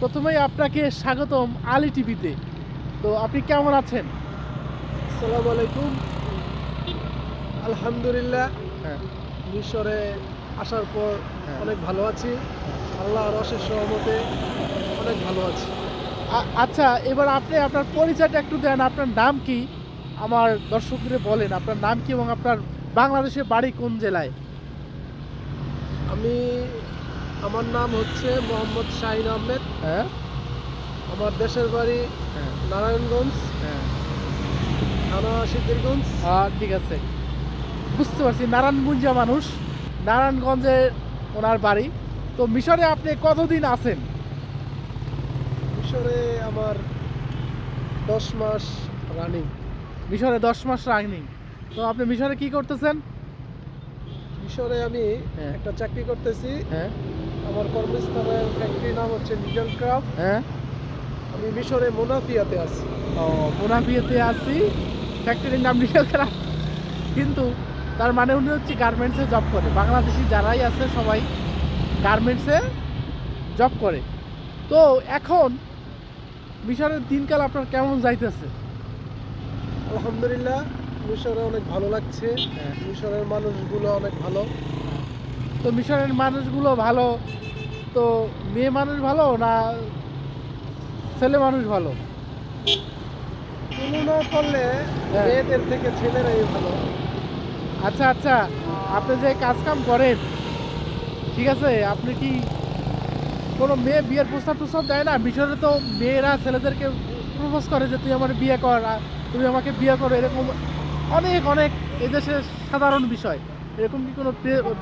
প্রথমেই আপনাকে স্বাগতম আলী টিভিতে। তো আপনি কেমন আছেন? আসসালামু আলাইকুম। আলহামদুলিল্লাহ, হ্যাঁ, মিশরে আসার পর হ্যাঁ। অনেক ভালো আছি। আল্লাহর অশেষ রহমতে অনেক ভালো আছি। আচ্ছা, এবার আপনি আপনার পরিচয়টা একটু দেন। আপনার নাম কি? আমার দর্শকদের বলেন আপনার নাম কি এবং আপনার বাংলাদেশের বাড়ি কোন জেলায়? আমি আমার নাম হচ্ছে মোহাম্মদ শাহিন আহমেদ। হ্যাঁ, আমার দেশের বাড়ি হ্যাঁ, নারায়ণগঞ্জ, হ্যাঁ। থানা সিদ্ধিরগঞ্জ। ঠিক আছে, বুঝতে পারছি। নারায়ণগঞ্জা মানুষ, নারায়ণগঞ্জে ওনার বাড়ি। তো মিশরে আপনি কতদিন আছেন? মিশরে আমার 10 মাস রানিং। মিশরে 10 মাস রানিং। তো আপনি মিশরে কি করতেছেন? মিশরে আমি হ্যাঁ। একটা চাকরি করতেছি। হ্যাঁ, আমার কর্মস্থানের ফ্যাক্টরির নাম হচ্ছে নিডল ক্রাফট। হ্যাঁ। আমি মিশরে মোনাফিয়াতে আছি। ও, মুনাফিয়াতে আছি, ফ্যাক্টরির নাম নিশাল করা। কিন্তু তার মানে উনি হচ্ছে গার্মেন্টসে জব করে। বাংলাদেশি যারাই আছে সবাই গার্মেন্টসে জব করে। তো এখন মিশরের দিনকাল আপনার কেমন যাইতেছে? আলহামদুলিল্লাহ, মিশরে অনেক ভালো লাগছে। হ্যাঁ। মিশরের মানুষগুলো অনেক ভালো। তো মিশরের মানুষগুলো ভালো। তো মেয়ে মানুষ ভালো না ছেলে মানুষ ভালো? তুলনা করলে হ্যাঁ। মেয়েদের থেকে ছেলেরাই ভালো। আচ্ছা, আচ্ছা। আপনি যে কাজ কাম করেন, ঠিক আছে, আপনি কি কোনো মেয়ে বিয়ের প্রস্তাব টস্তাব দেয় না? মিশরে তো মেয়েরা ছেলেদেরকে প্রপোজ করে যে তুই আমার বিয়ে কর, তুমি আমাকে বিয়ে করো, এরকম অনেক অনেক এদেশের সাধারণ বিষয়। এরকম কি কোনো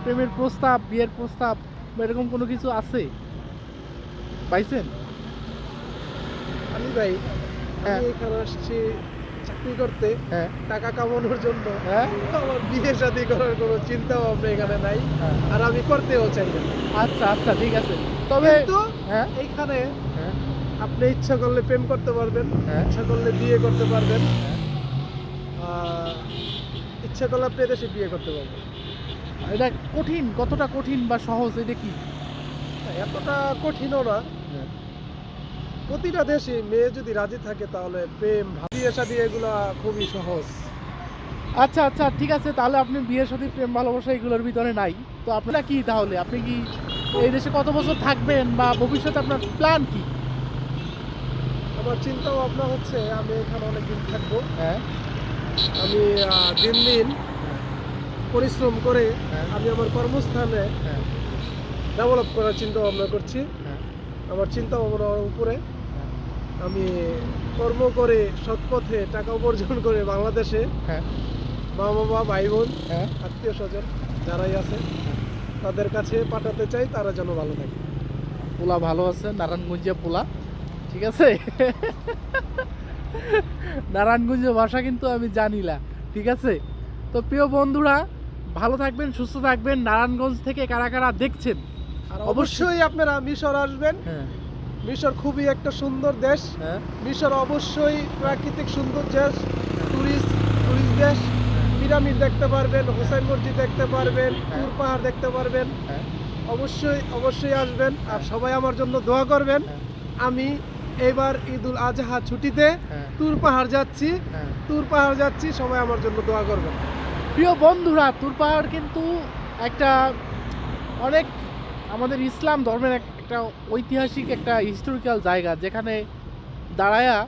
প্রেমের প্রস্তাব, বিয়ের প্রস্তাব বা এরকম কোনো কিছু আছে পাইছেন? আমি ভাই, হ্যাঁ। আমি এখানে আসছি চাকরি করতে, হ্যাঁ, টাকা কামানোর জন্য। হ্যাঁ, আমার বিয়ে শাদী করার কোনো চিন্তা ভাবনা এখানে নাই, হ্যাঁ। আর আমি করতেও চাই না। আচ্ছা, আচ্ছা, ঠিক আছে। তবে কিন্তু হ্যাঁ, এইখানে হ্যাঁ, আপনি ইচ্ছা করলে প্রেম করতে পারবেন, হ্যাঁ, ইচ্ছা করলে বিয়ে করতে পারবেন, হ্যাঁ। ইচ্ছা করলে আপনি এদেশে বিয়ে করতে পারবেন। এটা কঠিন, কতটা কঠিন বা সহজ এটা কি? এতটা কঠিনও না। হ্যাঁ। প্রতিটা দেশে মেয়ে যদি রাজি থাকে তাহলে প্রেম বিয়ে শাদী এগুলা খুবই সহজ। আচ্ছা, আচ্ছা, ঠিক আছে। তাহলে আপনি বিয়ের সাথে প্রেম ভালোবাসা এগুলোর ভিতরে নাই। তো আপনারা কি তাহলে? আপনি কি এই দেশে কত বছর থাকবেন বা ভবিষ্যতে আপনার প্ল্যান কি? আমার চিন্তা ভাবনা হচ্ছে আমি এখানে অনেকদিন থাকবো। হ্যাঁ, আমি দিন দিন পরিশ্রম করে হ্যাঁ, আমি আমার কর্মস্থানে হ্যাঁ, ডেভেলপ করার চিন্তা ভাবনা করছি। হ্যাঁ, আমার চিন্তা ভাবনার উপরে হ্যাঁ, আমি কর্ম করে সৎ পথে টাকা উপার্জন করে বাংলাদেশে হ্যাঁ, মা বাবা ভাই বোন হ্যাঁ। আত্মীয় স্বজন যারাই আছে তাদের কাছে পাঠাতে চাই, তারা যেন ভালো থাকে। পোলা ভালো আছে, নারায়ণগঞ্জে পোলা, ঠিক আছে। নারায়ণগঞ্জের ভাষা কিন্তু আমি জানি না, ঠিক আছে। তো প্রিয় বন্ধুরা, ভালো থাকবেন, সুস্থ থাকবেন। নারায়ণগঞ্জ থেকে কারা কারা দেখছেন আর অবশ্যই। অবশ্যই আপনারা মিশর আসবেন। হ্যাঁ, মিশর খুবই একটা সুন্দর দেশ। হ্যাঁ, মিশর অবশ্যই প্রাকৃতিক সুন্দর দেশ, টুরিস্ট দেশ। পিরামিড দেখতে পারবেন, হোসেন মসজিদ দেখতে পারবেন, তুর পাহাড় দেখতে পারবেন। হ্যাঁ, অবশ্যই অবশ্যই আসবেন, আর সবাই আমার জন্য দোয়া করবেন। হ্যাঁ, আমি এবার ঈদুল আজহা ছুটিতে হ্যাঁ, তুর পাহাড় যাচ্ছি, হ্যাঁ। সবাই আমার জন্য দোয়া করবেন। প্রিয় বন্ধুরা, তুর পাহাড় কিন্তু একটা অনেক আমাদের ইসলাম ধর্মের একটা ঐতিহাসিক একটা হিস্টোরিক্যাল জায়গা, যেখানে দাঁড়ায়া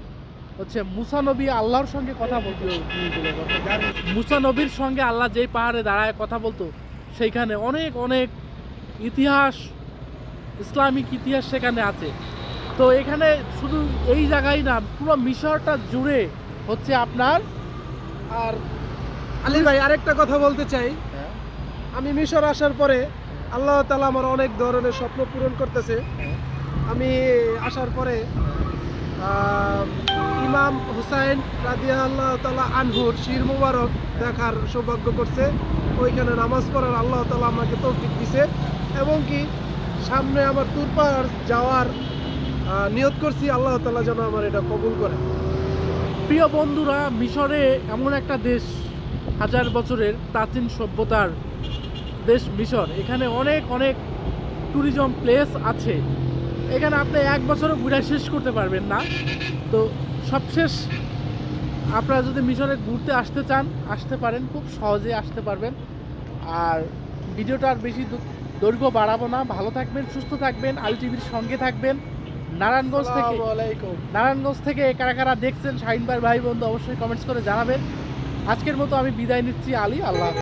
হচ্ছে মুসা নবী আল্লাহর সঙ্গে কথা বলতো। মুসা নবীর সঙ্গে আল্লাহ যেই পাহাড়ে দাঁড়ায় কথা বলতো, সেইখানে অনেক অনেক ইতিহাস, ইসলামিক ইতিহাস সেখানে আছে। তো এখানে শুধু এই জায়গায় না, পুরো মিশরটা জুড়ে হচ্ছে আপনার। আর আলী ভাই, আরেকটা কথা বলতে চাই। আমি মিশর আসার পরে আল্লাহ তাআলা আমার অনেক ধরনের স্বপ্ন পূরণ করতেছে। আমি আসার পরে ইমাম হুসাইন রাদিয়াল্লাহু তাআলা আনহুর শির মুবারক দেখার সৌভাগ্য করছে। ওইখানে নামাজ পড়ার আল্লাহ তাআলা আমাকে তৌফিক দিছে, এবং কি সামনে আমার তুর পাহাড় যাওয়ার নিয়ত করছি। আল্লাহ তাআলা যেন আমার এটা কবুল করে। প্রিয় বন্ধুরা, মিশরে এমন একটা দেশ, হাজার বছরের প্রাচীন সভ্যতার দেশ মিশর। এখানে অনেক অনেক ট্যুরিজম প্লেস আছে, এখানে আপনি এক বছরও ঘুরে শেষ করতে পারবেন না। তো সবশেষ আপনারা যদি মিশরে ঘুরতে আসতে চান আসতে পারেন, খুব সহজে আসতে পারবেন। আর ভিডিওটা আর বেশি দৈর্ঘ্য বাড়াবো না। ভালো থাকবেন, সুস্থ থাকবেন, আল টিভির সঙ্গে থাকবেন। আসসালামু আলাইকুম। নারায়ণগঞ্জ থেকে কারা কারা দেখছেন শাহিন ভাই বন্ধু অবশ্যই কমেন্টস করে জানাবেন। আজকের মতো আমি বিদায় নিচ্ছি। আলী, আল্লাহ হাফেজ।